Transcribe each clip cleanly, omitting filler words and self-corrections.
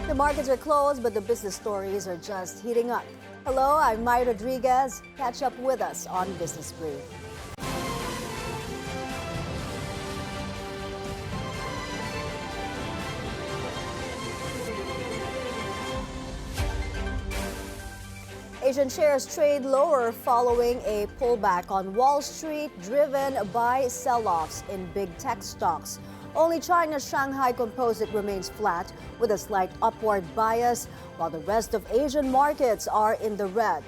The markets are closed, but the business stories are just heating up. Hello, I'm Mai Rodriguez. Catch up with us on Business Brief. Asian shares trade lower following a pullback on Wall Street driven by sell-offs in big tech stocks. Only China's Shanghai Composite remains flat with a slight upward bias, while the rest of Asian markets are in the red.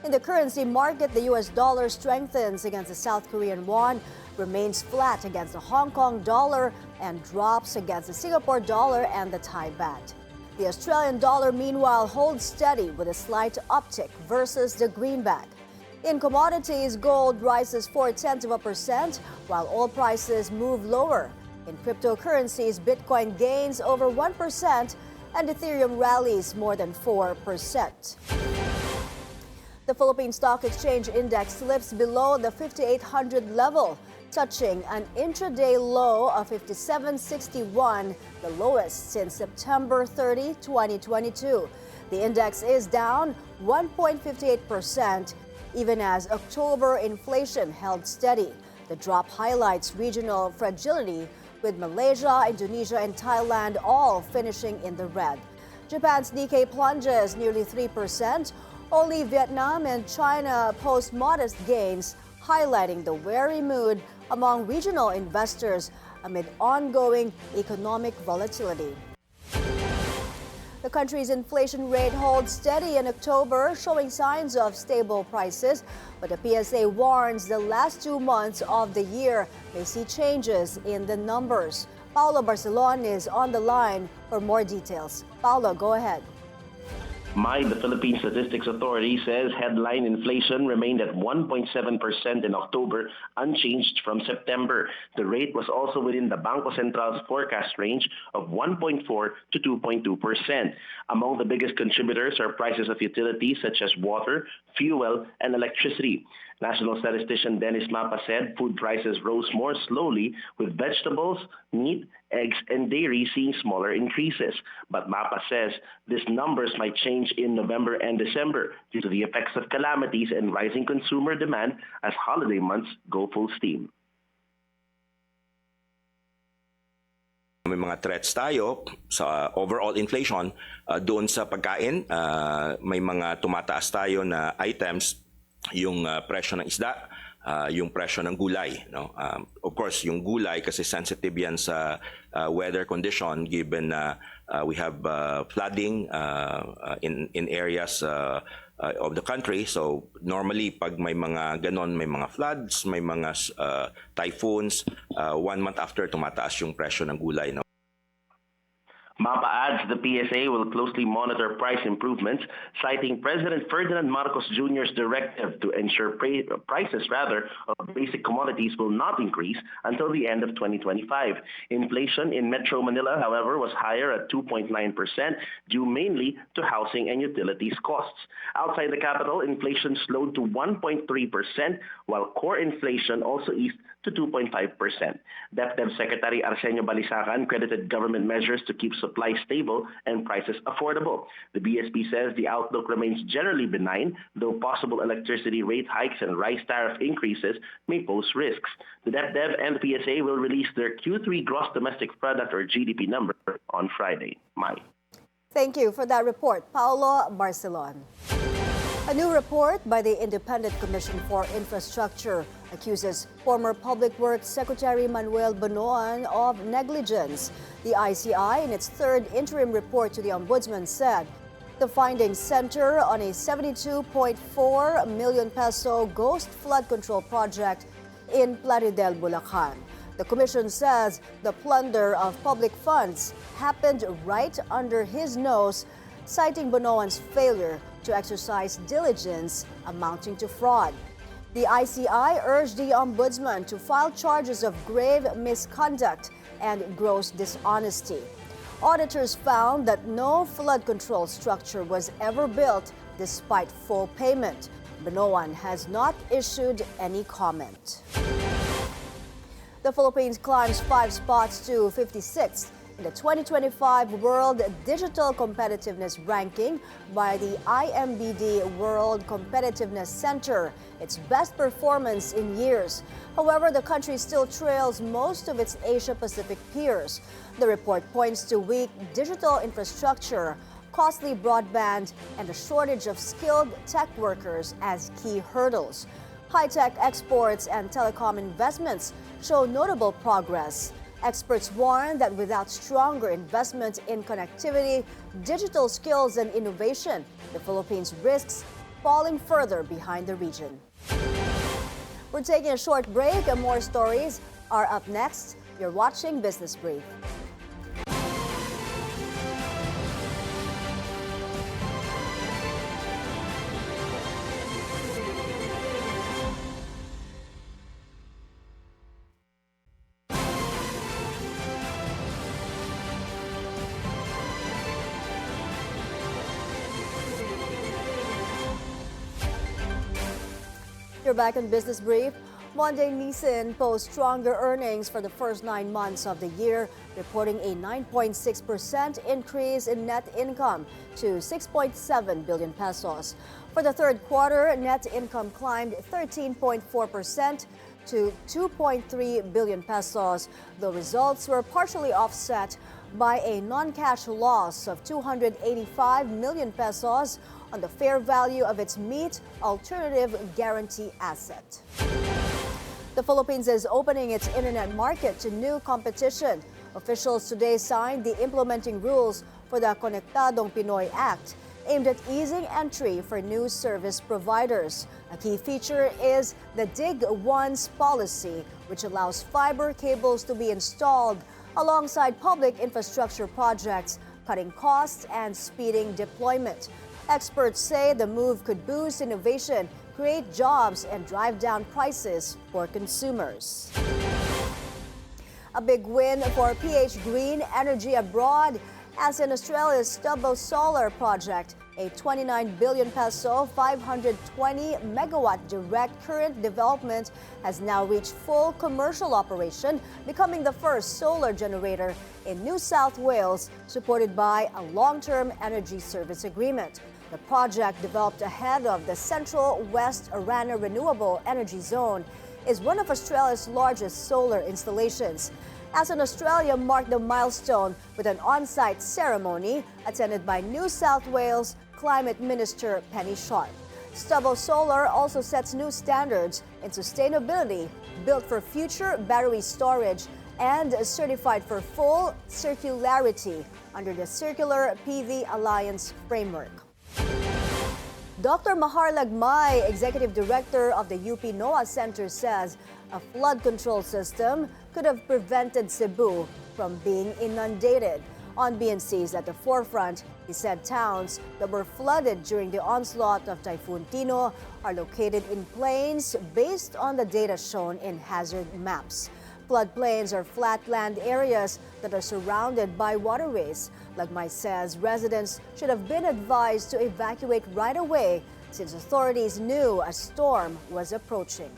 In the currency market, the US dollar strengthens against the South Korean won, remains flat against the Hong Kong dollar, and drops against the Singapore dollar and the Thai baht. The Australian dollar, meanwhile, holds steady with a slight uptick versus the greenback. In commodities, gold rises 0.4%, while oil prices move lower. In cryptocurrencies, Bitcoin gains over 1% and Ethereum rallies more than 4%. The Philippine Stock Exchange Index slips below the 5,800 level, touching an intraday low of 57.61, the lowest since September 30, 2022. The index is down 1.58%, even as October inflation held steady. The drop highlights regional fragility, with Malaysia, Indonesia, and Thailand all finishing in the red. Japan's Nikkei plunges nearly 3%. Only Vietnam and China post modest gains, highlighting the wary mood among regional investors amid ongoing economic volatility. The country's inflation rate holds steady in October, showing signs of stable prices, but the PSEi warns the last 2 months of the year may see changes in the numbers. Paulo Barcelon is on the line for more details. Paulo, go ahead. Mai, the Philippine Statistics Authority, says headline inflation remained at 1.7% in October, unchanged from September. The rate was also within the Bangko Central's forecast range of 1.4 to 2.2%. Among the biggest contributors are prices of utilities such as water, fuel, and electricity. National statistician Dennis Mapa said food prices rose more slowly, with vegetables, meat, eggs, and dairy seeing smaller increases. But Mapa says these numbers might change in November and December due to the effects of calamities and rising consumer demand as holiday months go full steam. May mga threats tayo sa overall inflation doon sa pagkain. May mga tumataas tayo na items, yung presyo ng isda, yung presyo ng gulay. No? Of course, yung gulay kasi sensitive yan sa weather condition given na we have flooding in areas of the country. So normally pag may mga ganon, may mga floods, may mga typhoons, 1 month after tumataas yung presyo ng gulay. No? Mapa adds the PSEi will closely monitor price improvements, citing President Ferdinand Marcos Jr.'s directive to ensure prices of basic commodities will not increase until the end of 2025. Inflation in Metro Manila, however, was higher at 2.9%, due mainly to housing and utilities costs. Outside the capital, inflation slowed to 1.3%, while core inflation also eased to 2.5%. DepEd Secretary Arsenio Balisacan credited government measures to keep supply stable and prices affordable. The BSP says the outlook remains generally benign, though possible electricity rate hikes and rice tariff increases may pose risks. The DepEd and the PSEi will release their Q3 gross domestic product or GDP number on Friday. Mai. Thank you for that report, Paulo Barcelon. A new report by the Independent Commission for Infrastructure accuses former Public Works Secretary Manuel Bonoan of negligence. The ICI, in its third interim report to the Ombudsman, said the findings center on a 72.4 million peso ghost flood control project in Plaridel, Bulacan. The commission says the plunder of public funds happened right under his nose, citing Bonoan's failure to exercise diligence amounting to fraud. The ICI urged the Ombudsman to file charges of grave misconduct and gross dishonesty. Auditors found that no flood control structure was ever built despite full payment. Bonoan has not issued any comment. The Philippines climbs 5 spots to 56th in the 2025 World Digital Competitiveness Ranking by the IMBD World Competitiveness Center, its best performance in years. However, the country still trails most of its Asia-Pacific peers. The report points to weak digital infrastructure, costly broadband, and a shortage of skilled tech workers as key hurdles. High-tech exports and telecom investments show notable progress. Experts warn that without stronger investment in connectivity, digital skills, and innovation, the Philippines risks falling further behind the region. We're taking a short break, and more stories are up next. You're watching Business Brief. You're back on Business Brief. Monday, Nissan posts stronger earnings for the first 9 months of the year, reporting a 9.6% increase in net income to 6.7 billion pesos. For the third quarter, net income climbed 13.4% to 2.3 billion pesos. The results were partially offset by a non-cash loss of 285 million pesos on the fair value of its meat alternative guarantee asset. The Philippines is opening its internet market to new competition. Officials today signed the implementing rules for the Konektadong Pinoy Act, aimed at easing entry for new service providers. A key feature is the Dig Once policy, which allows fiber cables to be installed alongside public infrastructure projects, cutting costs and speeding deployment. Experts say the move could boost innovation, create jobs, and drive down prices for consumers. A big win for PH Green Energy abroad, as in Australia's Cebu solar project, a 29 billion peso, 520 megawatt direct current development has now reached full commercial operation, becoming the first solar generator in New South Wales, supported by a long-term energy service agreement. The project, developed ahead of the Central West Arana Renewable Energy Zone, is one of Australia's largest solar installations. As in Australia marked the milestone with an on-site ceremony attended by New South Wales Climate Minister Penny Sharp. Cebu Solar also sets new standards in sustainability, built for future battery storage and certified for full circularity under the Circular PV Alliance framework. Dr. Maharlag Mai, Executive Director of the UP NOAA Center, says a flood control system could have prevented Cebu from being inundated. On BNC's At the Forefront, he said towns that were flooded during the onslaught of Typhoon Tino are located in plains based on the data shown in hazard maps. Floodplains are flatland areas that are surrounded by waterways. Lagmay says residents should have been advised to evacuate right away since authorities knew a storm was approaching.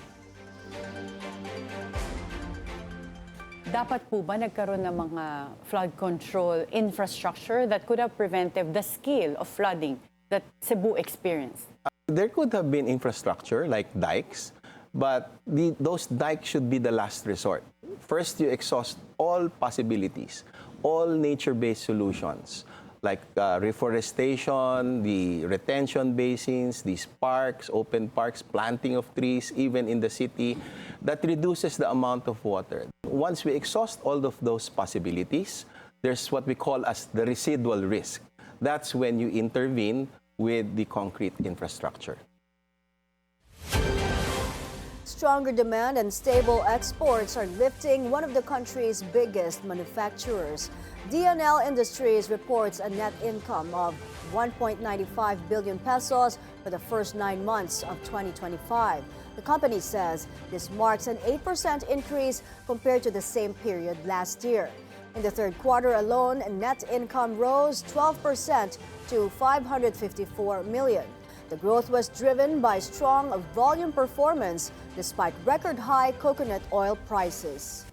Dapat po ba nagkaroon ng mga flood control infrastructure that could have prevented the scale of flooding that Cebu experienced? There could have been infrastructure like dikes, but those dikes should be the last resort. First, you exhaust all possibilities, all nature-based solutions like reforestation, the retention basins, these parks, open parks, planting of trees, even in the city, that reduces the amount of water. Once we exhaust all of those possibilities, there's what we call as the residual risk. That's when you intervene with the concrete infrastructure. Stronger demand and stable exports are lifting one of the country's biggest manufacturers. DNL Industries reports a net income of 1.95 billion pesos for the first 9 months of 2025. The company says this marks an 8% increase compared to the same period last year. In the third quarter alone, net income rose 12% to 554 million. The growth was driven by strong volume performance despite record-high coconut oil prices.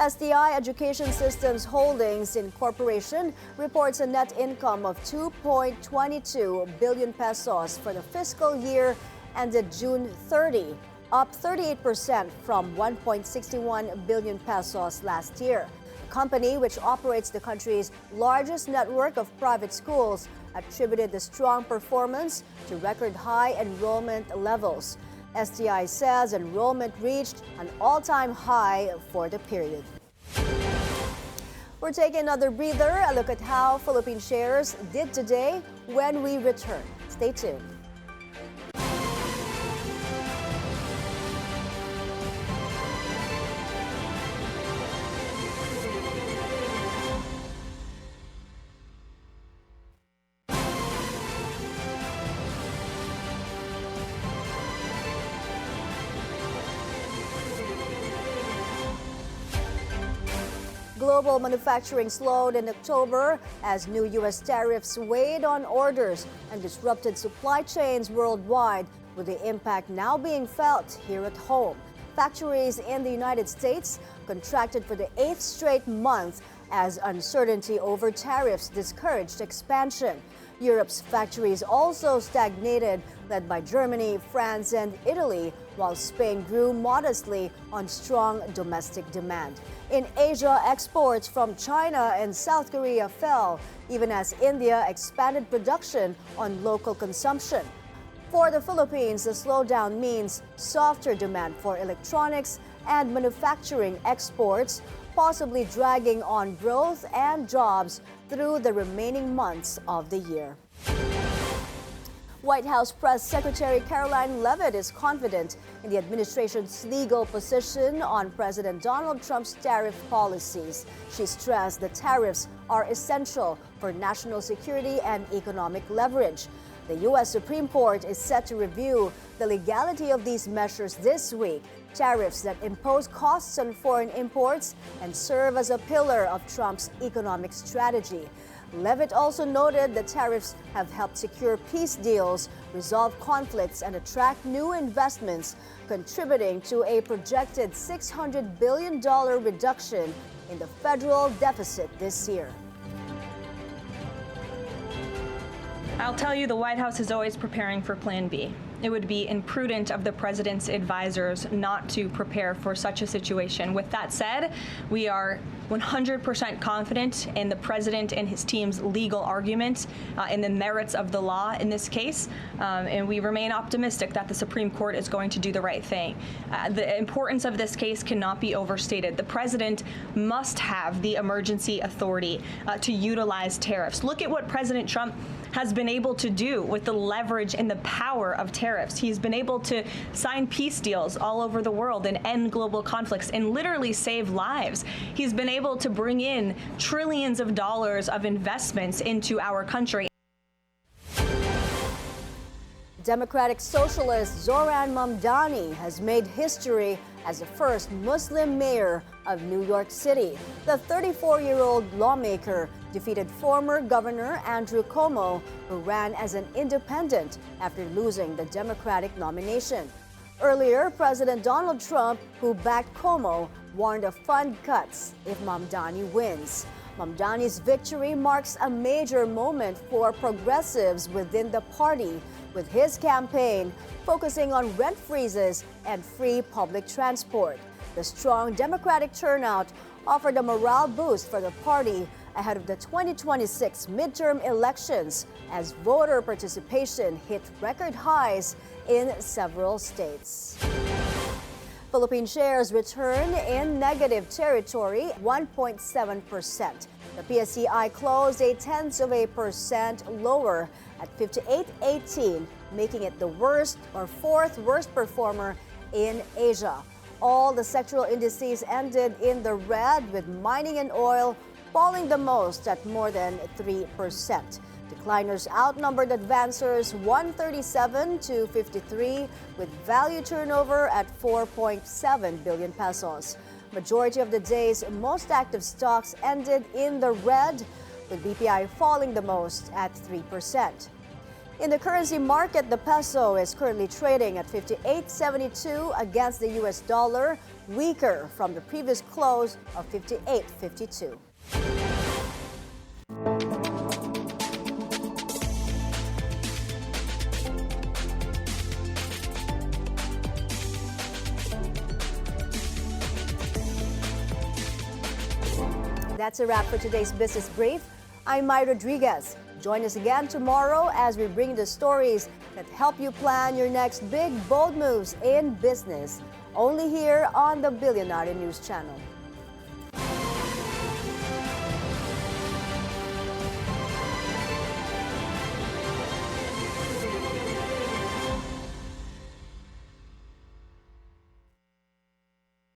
STI Education Systems Holdings Incorporation reports a net income of 2.22 billion pesos for the fiscal year ended June 30, up 38% from 1.61 billion pesos last year. The company, which operates the country's largest network of private schools, attributed the strong performance to record high enrollment levels. STI says enrollment reached an all-time high for the period. We're taking another breather, a look at how Philippine shares did today when we return. Stay tuned. Global manufacturing slowed in October as new U.S. tariffs weighed on orders and disrupted supply chains worldwide, with the impact now being felt here at home. Factories in the United States contracted for the 8th straight month as uncertainty over tariffs discouraged expansion. Europe's factories also stagnated, led by Germany, France, and Italy, while Spain grew modestly on strong domestic demand. In Asia, exports from China and South Korea fell, even as India expanded production on local consumption. For the Philippines, the slowdown means softer demand for electronics and manufacturing exports, possibly dragging on growth and jobs through the remaining months of the year. White House Press Secretary Caroline Leavitt is confident in the administration's legal position on President Donald Trump's tariff policies. She stressed the tariffs are essential for national security and economic leverage. The U.S. Supreme Court is set to review the legality of these measures this week, tariffs that impose costs on foreign imports and serve as a pillar of Trump's economic strategy. Leavitt also noted the tariffs have helped secure peace deals, resolve conflicts, and attract new investments, contributing to a projected $600 billion reduction in the federal deficit this year. I'll tell you, the White House is always preparing for Plan B. It would be imprudent of the president's advisors not to prepare for such a situation. With that said, we are 100% confident in the president and his team's legal argument in the merits of the law in this case, and we remain optimistic that the Supreme Court is going to do the right thing. The importance of this case cannot be overstated. The president must have the emergency authority to utilize tariffs. Look at what President Trump has been able to do with the leverage and the power of tariffs. He's been able to sign peace deals all over the world and end global conflicts and literally save lives. He's been able to bring in trillions of dollars of investments into our country. Democratic Socialist Zoran Mamdani has made history as the first Muslim mayor of New York City. The 34-year-old lawmaker defeated former Governor Andrew Cuomo, who ran as an independent after losing the Democratic nomination. Earlier, President Donald Trump, who backed Cuomo, warned of fund cuts if Mamdani wins. Mamdani's victory marks a major moment for progressives within the party, with his campaign focusing on rent freezes and free public transport. The strong Democratic turnout offered a morale boost for the party ahead of the 2026 midterm elections, as voter participation hit record highs in several states. Philippine shares return in negative territory, 1.7%. The PSEi closed 0.1% lower at 58.18, making it the worst or fourth worst performer in Asia. All the sectoral indices ended in the red, with mining and oil falling the most at more than 3%. Decliners outnumbered advancers 137 to 53, with value turnover at 4.7 billion pesos. Majority of the day's most active stocks ended in the red, with BPI falling the most at 3%. In the currency market, the peso is currently trading at 58.72 against the US dollar, weaker from the previous close of 58.52. That's a wrap for today's Business Brief. I'm Mai Rodriguez. Join us again tomorrow as we bring the stories that help you plan your next big, bold moves in business. Only here on the Bilyonaryo News Channel.